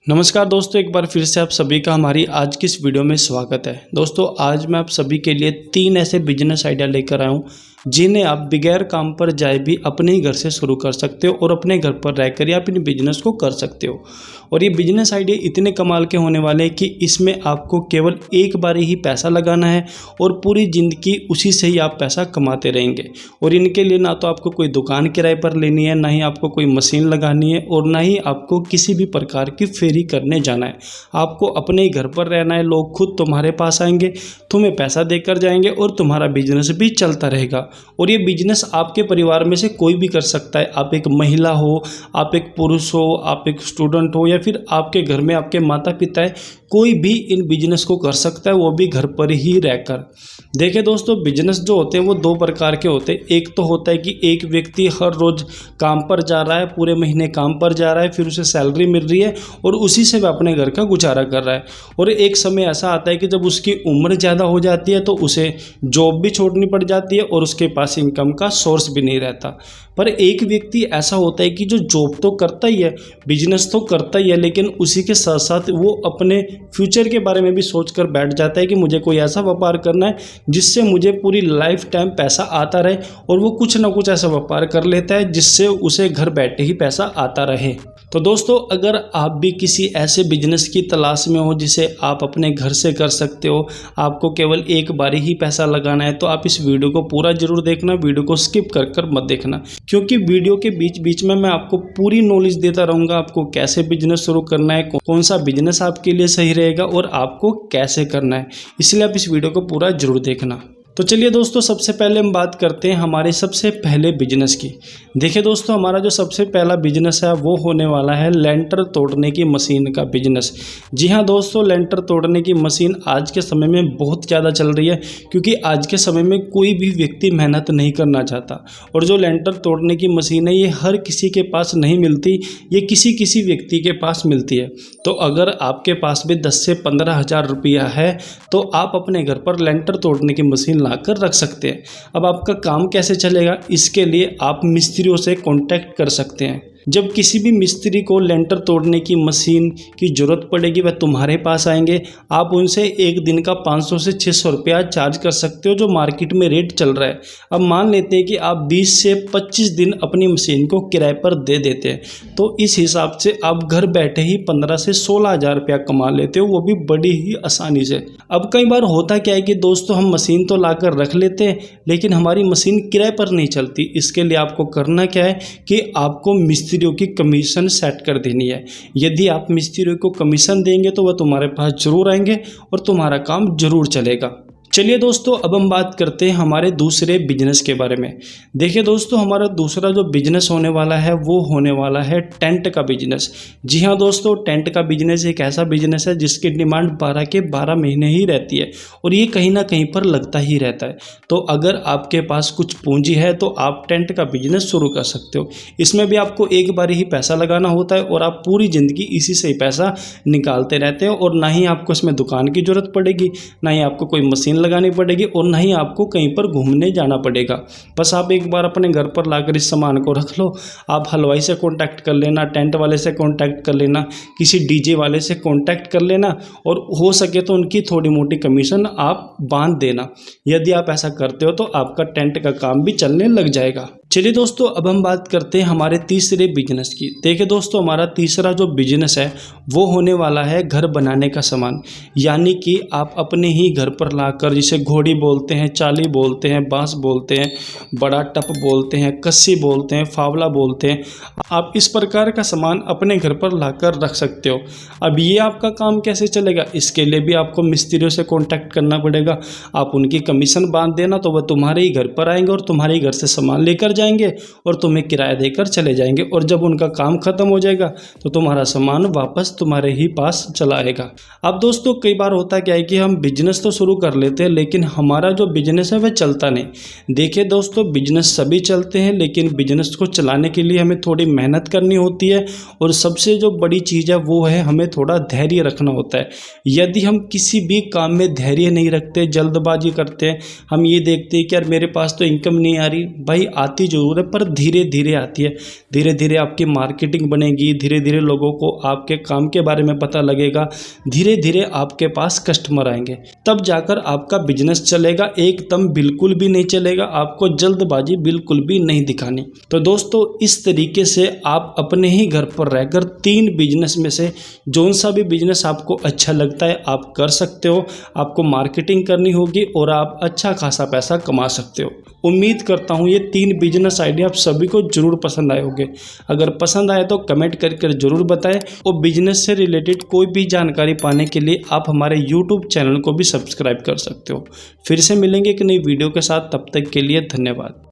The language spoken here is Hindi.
नमस्कार दोस्तों, एक बार फिर से आप सभी का हमारी आज की इस वीडियो में स्वागत है। दोस्तों आज मैं आप सभी के लिए 3 ऐसे बिजनेस आइडिया लेकर आया हूँ जिन्हें आप बगैर काम पर जाए भी अपने ही घर से शुरू कर सकते हो और अपने घर पर रहकर ही आप इन बिजनेस को कर सकते हो। और ये बिजनेस आइडिया इतने कमाल के होने वाले हैं कि इसमें आपको केवल एक बार ही पैसा लगाना है और पूरी ज़िंदगी उसी से ही आप पैसा कमाते रहेंगे। और इनके लिए ना तो आपको कोई दुकान किराए पर लेनी है, ना ही आपको कोई मशीन लगानी है और ना ही आपको किसी भी प्रकार की फेरी करने जाना है। आपको अपने ही घर पर रहना है, लोग खुद तुम्हारे पास आएंगे, तुम्हें पैसा देकर जाएंगे और तुम्हारा बिजनेस भी चलता रहेगा। और ये बिजनेस आपके परिवार में से कोई भी कर सकता है। आप एक महिला हो, आप एक पुरुष हो, आप एक स्टूडेंट हो या फिर आपके घर में आपके माता पिता है, कोई भी इन बिजनेस को कर सकता है, वो भी घर पर ही रहकर। देखिए दोस्तों, बिजनेस जो होते हैं वो 2 प्रकार के होते हैं। एक तो होता है कि एक व्यक्ति हर रोज़ काम पर जा रहा है, पूरे महीने काम पर जा रहा है, फिर उसे सैलरी मिल रही है और उसी से वह अपने घर का गुजारा कर रहा है। और एक समय ऐसा आता है कि जब उसकी उम्र ज़्यादा हो जाती है तो उसे जॉब भी छोड़नी पड़ जाती है और उसके पास इनकम का सोर्स भी नहीं रहता। पर एक व्यक्ति ऐसा होता है कि जो जॉब तो करता ही है, बिजनेस तो करता ही है, लेकिन उसी के साथ साथ वो अपने फ्यूचर के बारे में भी सोचकर बैठ जाता है कि मुझे कोई ऐसा व्यापार करना है जिससे मुझे पूरी लाइफ टाइम पैसा आता रहे। और वो कुछ ना कुछ ऐसा व्यापार कर लेता है जिससे उसे घर बैठे ही पैसा आता रहे। तो दोस्तों, अगर आप भी किसी ऐसे बिजनेस की तलाश में हो जिसे आप अपने घर से कर सकते हो, आपको केवल एक बार ही पैसा लगाना है, तो आप इस वीडियो को पूरा जरूर देखना। वीडियो को स्किप कर मत देखना, क्योंकि वीडियो के बीच बीच में मैं आपको पूरी नॉलेज देता रहूँगा। आपको कैसे बिजनेस शुरू करना है, कौन सा बिजनेस आपके लिए सही रहेगा और आपको कैसे करना है, इसलिए आप इस वीडियो को पूरा जरूर देखना। तो चलिए दोस्तों, सबसे पहले हम बात करते हैं हमारे सबसे पहले बिजनेस की। देखिए दोस्तों, हमारा जो सबसे पहला बिजनेस है वो होने वाला है लेंटर तोड़ने की मशीन का बिजनेस। जी हाँ दोस्तों, लेंटर तोड़ने की मशीन आज के समय में बहुत ज़्यादा चल रही है, क्योंकि आज के समय में कोई भी व्यक्ति मेहनत नहीं करना चाहता। और जो लेंटर तोड़ने की मशीन है ये हर किसी के पास नहीं मिलती, ये किसी किसी व्यक्ति के पास मिलती है। तो अगर आपके पास भी 10 से 15 हज़ार रुपया है तो आप अपने घर पर लेंटर तोड़ने की मशीन लाकर रख सकते हैं। अब आपका काम कैसे चलेगा, इसके लिए आप मिस्त्रियों से कांटेक्ट कर सकते हैं। जब किसी भी मिस्त्री को लेंटर तोड़ने की मशीन की ज़रूरत पड़ेगी वह तुम्हारे पास आएंगे। आप उनसे एक दिन का 500 से 600 रुपया चार्ज कर सकते हो, जो मार्केट में रेट चल रहा है। अब मान लेते हैं कि आप 20 से 25 दिन अपनी मशीन को किराए पर दे देते हैं, तो इस हिसाब से आप घर बैठे ही 15 से 16 हज़ार रुपया कमा लेते हो, वो भी बड़ी ही आसानी से। अब कई बार होता क्या है कि दोस्तों, हम मशीन तो लाकर रख लेते हैं लेकिन हमारी मशीन किराए पर नहीं चलती। इसके लिए आपको करना क्या है कि आपको मिस्त्रियों की कमीशन सेट कर देनी है। यदि आप मिस्त्रियों को कमीशन देंगे तो वह तुम्हारे पास जरूर आएंगे और तुम्हारा काम जरूर चलेगा। चलिए दोस्तों, अब हम बात करते हैं हमारे दूसरे बिजनेस के बारे में। देखिए दोस्तों, हमारा दूसरा जो बिजनेस होने वाला है वो होने वाला है टेंट का बिजनेस। जी हाँ दोस्तों, टेंट का बिजनेस एक ऐसा बिजनेस है जिसकी डिमांड 12 के 12 महीने ही रहती है और ये कहीं ना कहीं पर लगता ही रहता है। तो अगर आपके पास कुछ पूंजी है तो आप टेंट का बिजनेस शुरू कर सकते हो। इसमें भी आपको एक बार ही पैसा लगाना होता है और आप पूरी ज़िंदगी इसी से ही पैसा निकालते रहते हो। और ना ही आपको इसमें दुकान की ज़रूरत पड़ेगी, ना ही आपको कोई मशीन लगानी पड़ेगी और ना ही आपको कहीं पर घूमने जाना पड़ेगा। बस आप एक बार अपने घर पर लाकर इस सामान को रख लो। आप हलवाई से कांटेक्ट कर लेना, टेंट वाले से कांटेक्ट कर लेना, किसी डीजे वाले से कांटेक्ट कर लेना और हो सके तो उनकी थोड़ी मोटी कमीशन आप बांध देना। यदि आप ऐसा करते हो तो आपका टेंट का काम भी चलने लग जाएगा। चलिए दोस्तों, अब हम बात करते हैं हमारे तीसरे बिजनेस की। देखिए दोस्तों, हमारा तीसरा जो बिजनेस है वो होने वाला है घर बनाने का सामान। यानी कि आप अपने ही घर पर लाकर, जिसे घोड़ी बोलते हैं, चाली बोलते हैं, बांस बोलते हैं, बड़ा टप बोलते हैं, कस्सी बोलते हैं, फावला बोलते हैं, आप इस प्रकार का सामान अपने घर पर लाकर रख सकते हो। अब ये आपका काम कैसे चलेगा, इसके लिए भी आपको मिस्त्रियों से कांटेक्ट करना पड़ेगा। आप उनकी कमीशन बांध देना तो वह तुम्हारे ही घर पर आएंगे और तुम्हारे ही घर से सामान लेकर जाएंगे और तुम्हें किराया देकर चले जाएंगे। और जब उनका काम खत्म हो जाएगा तो तुम्हारा सामान वापस तुम्हारे ही पास चला आएगा। अब दोस्तों, कई बार होता क्या है कि हम बिजनेस तो शुरू कर लेते हैं लेकिन हमारा जो बिजनेस है वह चलता नहीं। देखिए दोस्तों, बिजनेस सभी चलते हैं लेकिन बिजनेस को चलाने के लिए हमें थोड़ी मेहनत करनी होती है और सबसे जो बड़ी चीज़ है वो है हमें थोड़ा धैर्य रखना होता है। यदि हम किसी भी काम में धैर्य नहीं रखते, जल्दबाजी करते हैं, हम ये देखते हैं कि यार मेरे पास तो इनकम नहीं आ रही, भाई आती ज़रूर है, पर धीरे धीरे आती है। धीरे धीरे आपकी मार्केटिंग बनेगी, धीरे धीरे लोगों को आपके काम के बारे में पता लगेगा, धीरे धीरे आपके पास कस्टमर आएंगे, तब जाकर आपका बिजनेस चलेगा। एकदम बिल्कुल भी नहीं चलेगा, आपको जल्दबाजी बिल्कुल भी नहीं दिखानी। तो दोस्तों, इस तरीके से आप अपने ही घर पर रहकर 3 बिजनेस में से जौन सा भी बिजनेस आपको अच्छा लगता है आप कर सकते हो। आपको मार्केटिंग करनी होगी और आप अच्छा खासा पैसा कमा सकते हो। उम्मीद करता हूँ ये 3 बिजनेस आइडिया आप सभी को जरूर पसंद आए होंगे। अगर पसंद आए तो कमेंट करके जरूर बताएं, और बिजनेस से रिलेटेड कोई भी जानकारी पाने के लिए आप हमारे यूट्यूब चैनल को भी सब्सक्राइब कर सकते हो। फिर से मिलेंगे एक नई वीडियो के साथ, तब तक के लिए धन्यवाद।